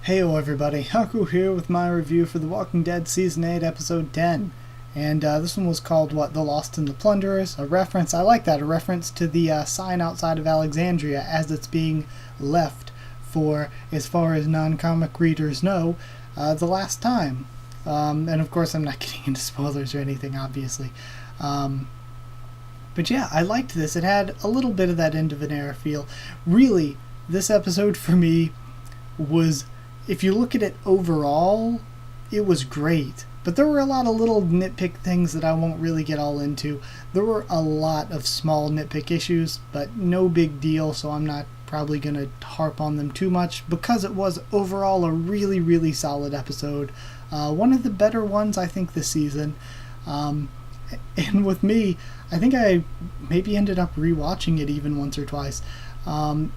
Heyo everybody, Haku here with my review for The Walking Dead Season 8 Episode 10. And this one was called, The Lost and the Plunderers? A reference, I like that, a reference to the sign outside of Alexandria as it's being left for, as far as non-comic readers know, the last time. And of course I'm not getting into spoilers or anything, obviously. But yeah, I liked this. It had a little bit of that end of an era feel. Really, this episode for me was, if you look at it overall, it was great. But there were a lot of little nitpick things that I won't really get all into. There were a lot of small nitpick issues, but no big deal, so I'm not probably going to harp on them too much, because it was overall a really, really solid episode. One of the better ones, I think, this season. And with me, I think I maybe ended up rewatching it even once or twice. And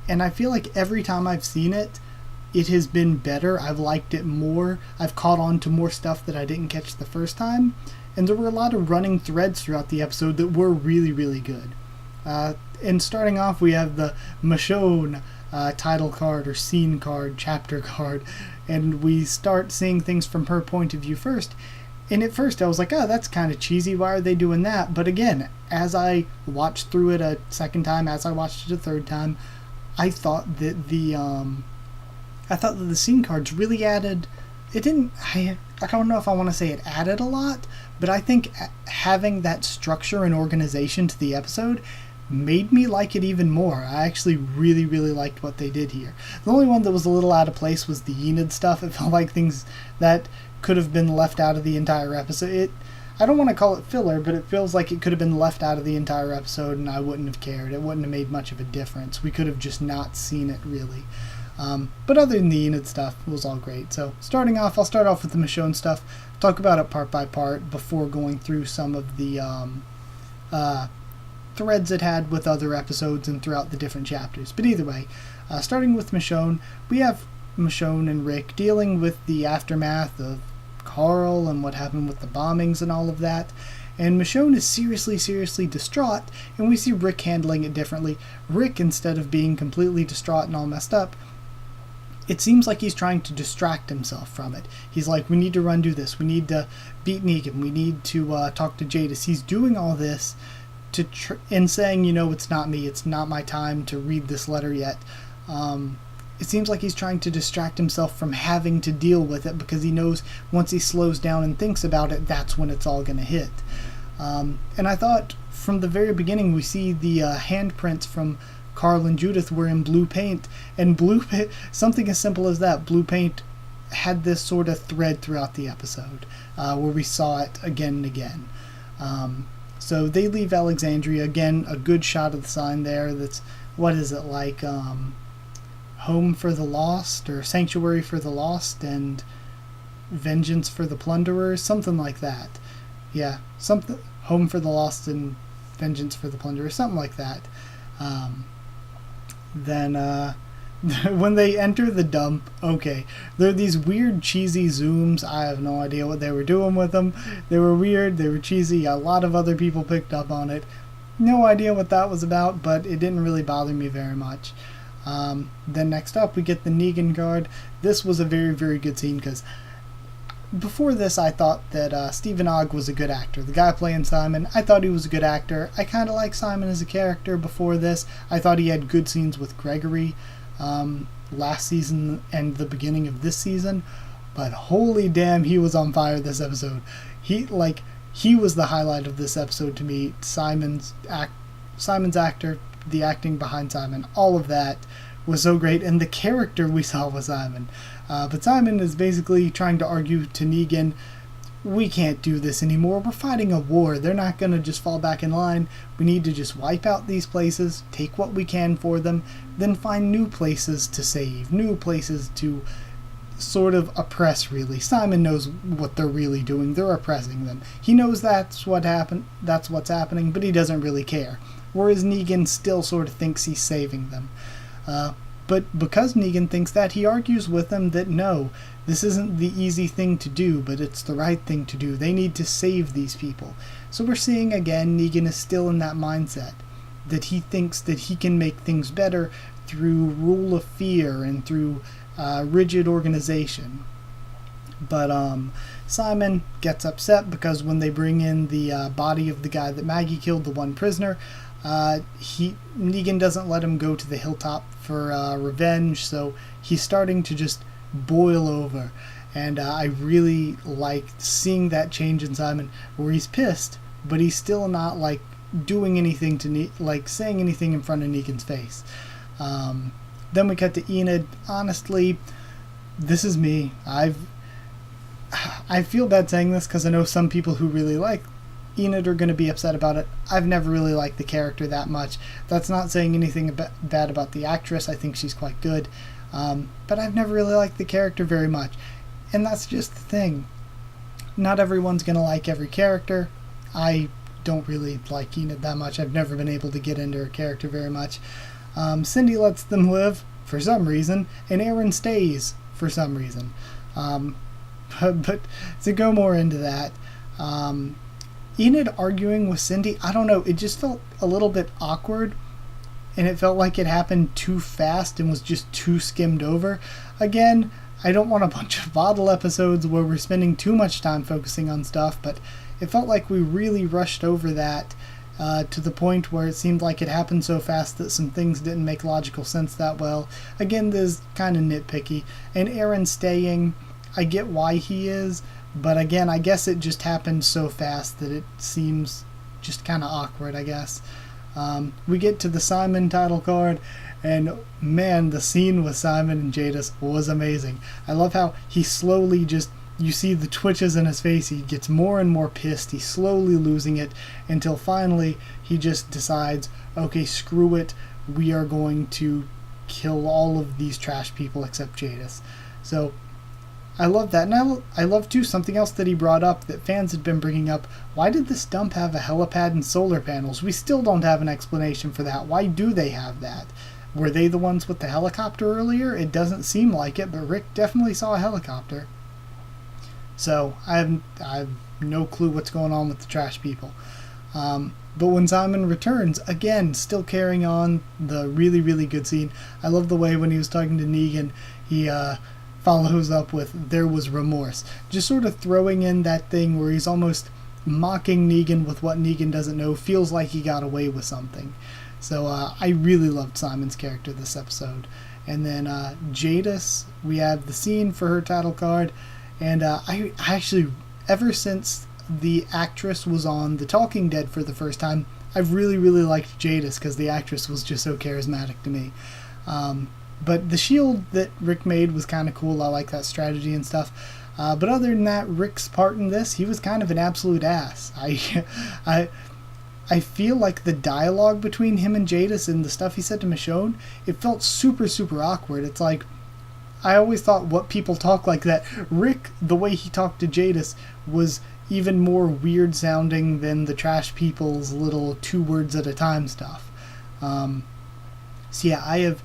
I feel like every time I've seen it, it has been better. I've liked it more. I've caught on to more stuff that I didn't catch the first time. And there were a lot of running threads throughout the episode that were really, really good. And starting off, we have the Michonne title card or scene card, chapter card. And we start seeing things from her point of view first. And at first I was like, oh, that's kind of cheesy. Why are they doing that? But again, as I watched through it a second time, as I watched it a third time, I thought that the scene cards really added. It didn't. I don't know if I want to say it added a lot, but I think having that structure and organization to the episode made me like it even more. I actually really, really liked what they did here. The only one that was a little out of place was the Enid stuff. It felt like things that could have been left out of the entire episode. I don't want to call it filler, but it feels like it could have been left out of the entire episode and I wouldn't have cared. It wouldn't have made much of a difference. We could have just not seen it, really. But other than the Enid stuff, it was all great. So starting off, I'll start off with the Michonne stuff, talk about it part by part before going through some of the threads it had with other episodes and throughout the different chapters. But either way, starting with Michonne, we have Michonne and Rick dealing with the aftermath of Carl and what happened with the bombings and all of that. And Michonne is seriously, seriously distraught, and we see Rick handling it differently. Rick, instead of being completely distraught and all messed up, it seems like he's trying to distract himself from it. He's like, we need to run do this. We need to beat Negan. We need to talk to Jadis. He's doing all this and saying, it's not me. It's not my time to read this letter yet. It seems like he's trying to distract himself from having to deal with it, because he knows once he slows down and thinks about it, that's when it's all going to hit. And I thought from the very beginning we see the handprints from Carl and Judith were in blue paint, and something as simple as that, blue paint, had this sort of thread throughout the episode where we saw it again and again. So they leave Alexandria. Again, a good shot of the sign there. That's, what is it, like Home for the Lost, or Sanctuary for the Lost, and Vengeance for the Plunderers, something like that. Yeah, something, Home for the Lost and Vengeance for the Plunderers, something like that. Then when they enter the dump, okay, there are these weird cheesy zooms. I have no idea what they were doing with them. They were weird, they were cheesy. A lot of other people picked up on it. No idea what that was about, but it didn't really bother me very much. Then next up we get the Negan guard. This was a very, very good scene, because before this I thought that Stephen Ogg was a good actor. The guy playing Simon, I thought he was a good actor. I kind of like Simon as a character before this. I thought he had good scenes with Gregory last season and the beginning of this season, but holy damn, he was on fire this episode. He was the highlight of this episode to me. Simon's actor, the acting behind Simon, all of that was so great, and the character we saw was Simon. But Simon is basically trying to argue to Negan, we can't do this anymore. We're fighting a war. They're not going to just fall back in line. We need to just wipe out these places, take what we can for them, then find new places to save, new places to sort of oppress, really. Simon knows what they're really doing. They're oppressing them. He knows that's what's happening, but he doesn't really care. Whereas Negan still sort of thinks he's saving them. But because Negan thinks that, he argues with them that no, this isn't the easy thing to do, but it's the right thing to do. They need to save these people. So we're seeing again, Negan is still in that mindset, that he thinks that he can make things better through rule of fear and through rigid organization. But Simon gets upset because when they bring in the body of the guy that Maggie killed, the one prisoner, Negan doesn't let him go to the hilltop for revenge, so he's starting to just boil over. And I really like seeing that change in Simon, where he's pissed, but he's still not like doing anything to like saying anything in front of Negan's face. Then we cut to Enid. Honestly, this is me. I feel bad saying this because I know some people who really like Enid are going to be upset about it. I've never really liked the character that much. That's not saying anything bad about the actress. I think she's quite good. But I've never really liked the character very much. And that's just the thing. Not everyone's going to like every character. I don't really like Enid that much. I've never been able to get into her character very much. Cindy lets them live for some reason, and Aaron stays for some reason. But to go more into that, Enid arguing with Cindy, I don't know, it just felt a little bit awkward, and it felt like it happened too fast and was just too skimmed over. Again, I don't want a bunch of bottle episodes where we're spending too much time focusing on stuff, but it felt like we really rushed over that to the point where it seemed like it happened so fast that some things didn't make logical sense that well. Again, this is kind of nitpicky. And Aaron staying, I get why he is, but again, I guess it just happened so fast that it seems just kind of awkward, I guess. We get to the Simon title card, and man, the scene with Simon and Jadis was amazing. I love how he slowly just, you see the twitches in his face, he gets more and more pissed, he's slowly losing it, until finally he just decides, okay, screw it, we are going to kill all of these trash people except Jadis. So, I love that, and I love too something else that he brought up that fans had been bringing up. Why did this dump have a helipad and solar panels? We still don't have an explanation for that. Why do they have that? Were they the ones with the helicopter earlier? It doesn't seem like it, but Rick definitely saw a helicopter. So, I have no clue what's going on with the trash people. But when Simon returns, again, still carrying on the really, really good scene. I love the way when he was talking to Negan, he follows up with, there was remorse. Just sort of throwing in that thing where he's almost mocking Negan with what Negan doesn't know, feels like he got away with something. So I really loved Simon's character this episode. And then Jadis, we have the scene for her title card, and I actually, ever since the actress was on The Talking Dead for the first time, I've really, really liked Jadis because the actress was just so charismatic to me. But the shield that Rick made was kind of cool. I like that strategy and stuff. But other than that, Rick's part in this, he was kind of an absolute ass. I feel like the dialogue between him and Jadis and the stuff he said to Michonne, it felt super, super awkward. It's like, I always thought what people talk like that. Rick, the way he talked to Jadis was even more weird sounding than the trash people's little 2 words at a time stuff. So yeah, I have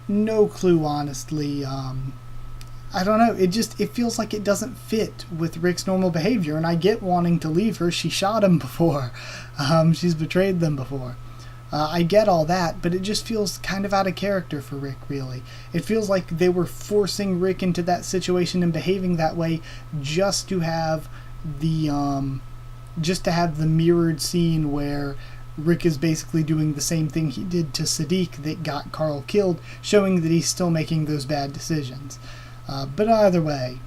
no clue, honestly. I don't know, it feels like it doesn't fit with Rick's normal behavior, and I get wanting to leave her. She shot him before. She's betrayed them before. I get all that, but it just feels kind of out of character for Rick, really. It feels like they were forcing Rick into that situation and behaving that way just to have the mirrored scene where Rick is basically doing the same thing he did to Sadiq that got Carl killed, showing that he's still making those bad decisions. But either way,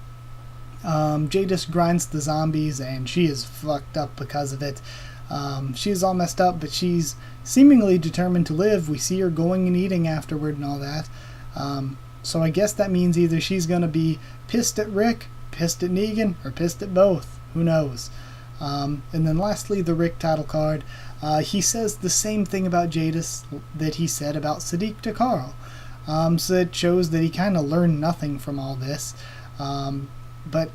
Jadis grinds the zombies, and she is fucked up because of it. She's all messed up, but she's seemingly determined to live. We see her going and eating afterward and all that. So I guess that means either she's going to be pissed at Rick, pissed at Negan, or pissed at both. Who knows? And then lastly, the Rick title card. He says the same thing about Jadis that he said about Sadiq to Carl. So it shows that he kind of learned nothing from all this. But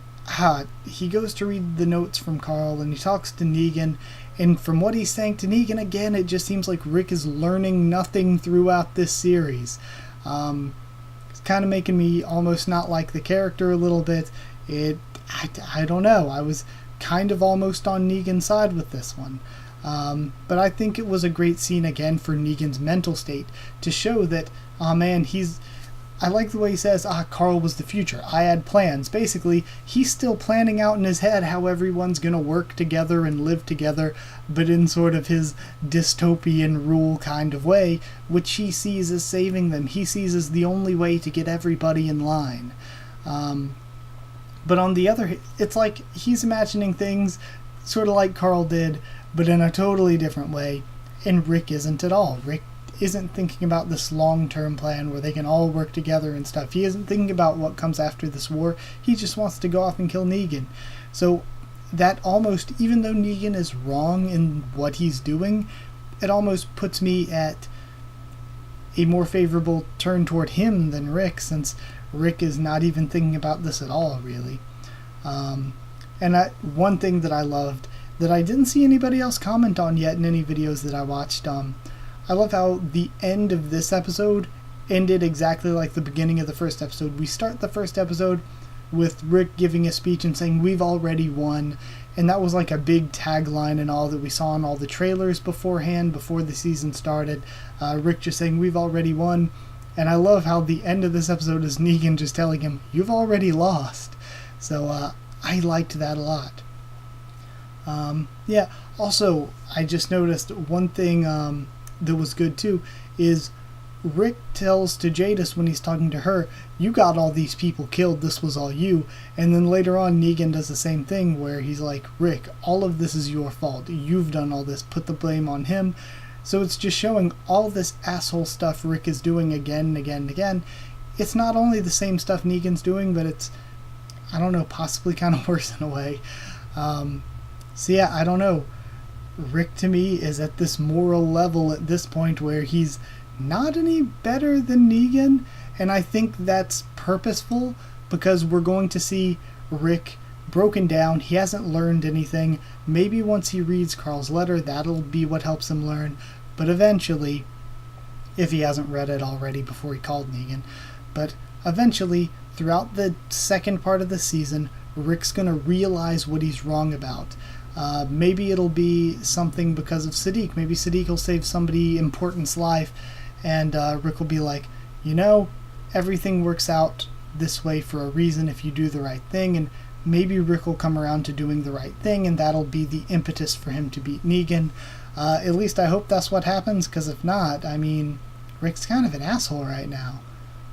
he goes to read the notes from Carl, and he talks to Negan, and from what he's saying to Negan, again, it just seems like Rick is learning nothing throughout this series. It's kind of making me almost not like the character a little bit. I don't know. I was kind of almost on Negan's side with this one. But I think it was a great scene again for Negan's mental state to show that, oh man, I like the way he says, Carl was the future. I had plans. Basically, he's still planning out in his head how everyone's going to work together and live together, but in sort of his dystopian rule kind of way, which he sees as saving them. He sees as the only way to get everybody in line. But on the other, it's like he's imagining things sort of like Carl did, but in a totally different way, and Rick isn't at all. Rick isn't thinking about this long-term plan where they can all work together and stuff. He isn't thinking about what comes after this war. He just wants to go off and kill Negan. So that almost, even though Negan is wrong in what he's doing, it almost puts me at a more favorable turn toward him than Rick, since Rick is not even thinking about this at all, really. One thing that I loved that I didn't see anybody else comment on yet in any videos that I watched, I love how the end of this episode ended exactly like the beginning of the first episode. We start the first episode with Rick giving a speech and saying, "We've already won." And that was like a big tagline and all that we saw in all the trailers beforehand, before the season started. Rick just saying, "We've already won." And I love how the end of this episode is Negan just telling him, "You've already lost." So I liked that a lot. Yeah, also, I just noticed one thing that was good too is Rick tells to Jadis when he's talking to her, "You got all these people killed, this was all you." And then later on Negan does the same thing where he's like, "Rick, all of this is your fault. You've done all this. Put the blame on him." So it's just showing all this asshole stuff Rick is doing again and again and again. It's not only the same stuff Negan's doing, but it's, I don't know, possibly kind of worse in a way. So yeah, I don't know. Rick to me is at this moral level at this point where he's not any better than Negan, and I think that's purposeful because we're going to see Rick broken down. He hasn't learned anything. Maybe once he reads Carl's letter, that'll be what helps him learn, but eventually, if he hasn't read it already before he called Negan, but eventually, throughout the second part of the season, Rick's going to realize what he's wrong about. Maybe it'll be something because of Sadiq. Maybe Sadiq will save somebody important's life, and Rick will be like, you know, everything works out this way for a reason if you do the right thing, and maybe Rick will come around to doing the right thing, and that'll be the impetus for him to beat Negan. At least I hope that's what happens, because if not, I mean, Rick's kind of an asshole right now.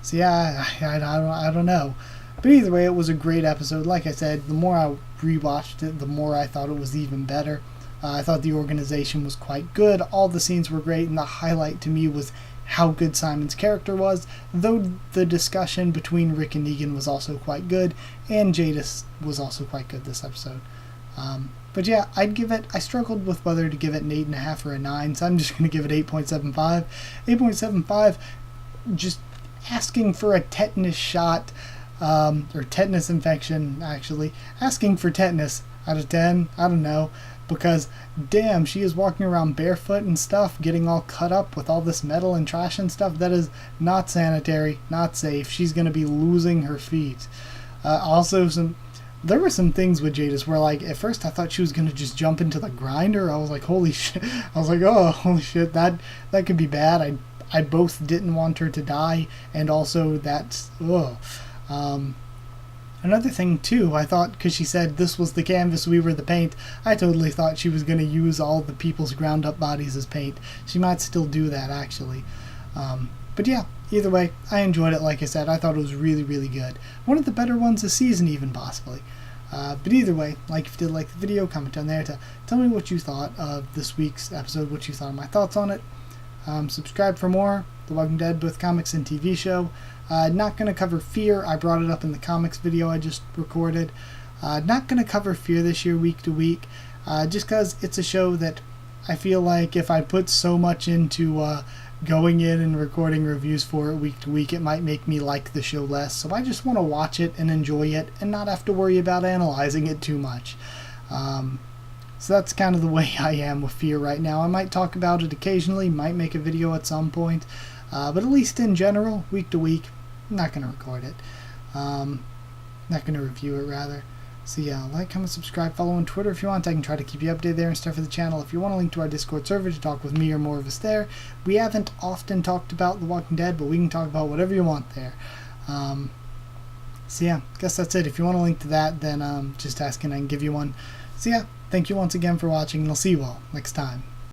So yeah, I don't know. But either way, it was a great episode. Like I said, the more I rewatched it, the more I thought it was even better. I thought the organization was quite good. All the scenes were great, and the highlight to me was how good Simon's character was, though the discussion between Rick and Negan was also quite good, and Jadis was also quite good this episode. But yeah, I struggled with whether to give it an 8.5 or a 9, so I'm just going to give it 8.75. 8.75, just asking for a tetanus shot, or tetanus infection, actually. Asking for tetanus out of 10, I don't know, because damn, she is walking around barefoot and stuff, getting all cut up with all this metal and trash and stuff. That is not sanitary, not safe. She's going to be losing her feet. Also, there were some things with Jadis where, like, at first I thought she was going to just jump into the grinder. I was like, holy shit. I was like, oh, holy shit, that could be bad. I both didn't want her to die, and also that's, ugh. Another thing too, I thought, because she said this was the canvas, we were the paint, I totally thought she was going to use all the people's ground up bodies as paint. She might still do that, actually. But yeah, either way, I enjoyed it. Like I said, I thought it was really, really good. One of the better ones this season, even, possibly. But either way, like if you did like the video, comment down there to tell me what you thought of this week's episode, what you thought of my thoughts on it. Subscribe for more. The Walking Dead, both comics and TV show. Not going to cover Fear. I brought it up in the comics video I just recorded. Not going to cover Fear this year week to week, just because it's a show that I feel like if I put so much into going in and recording reviews for it week to week, it might make me like the show less. So I just want to watch it and enjoy it and not have to worry about analyzing it too much. So that's kind of the way I am with Fear right now. I might talk about it occasionally, might make a video at some point, but at least in general, week to week, I'm not going to record it. Not going to review it, rather. So yeah, like, comment, subscribe, follow on Twitter if you want. I can try to keep you updated there and stuff for the channel. If you want a link to our Discord server to talk with me or more of us there. We haven't often talked about The Walking Dead, but we can talk about whatever you want there. So yeah, guess that's it. If you want a link to that, then just ask and I can give you one. So yeah, thank you once again for watching, and I'll see you all next time.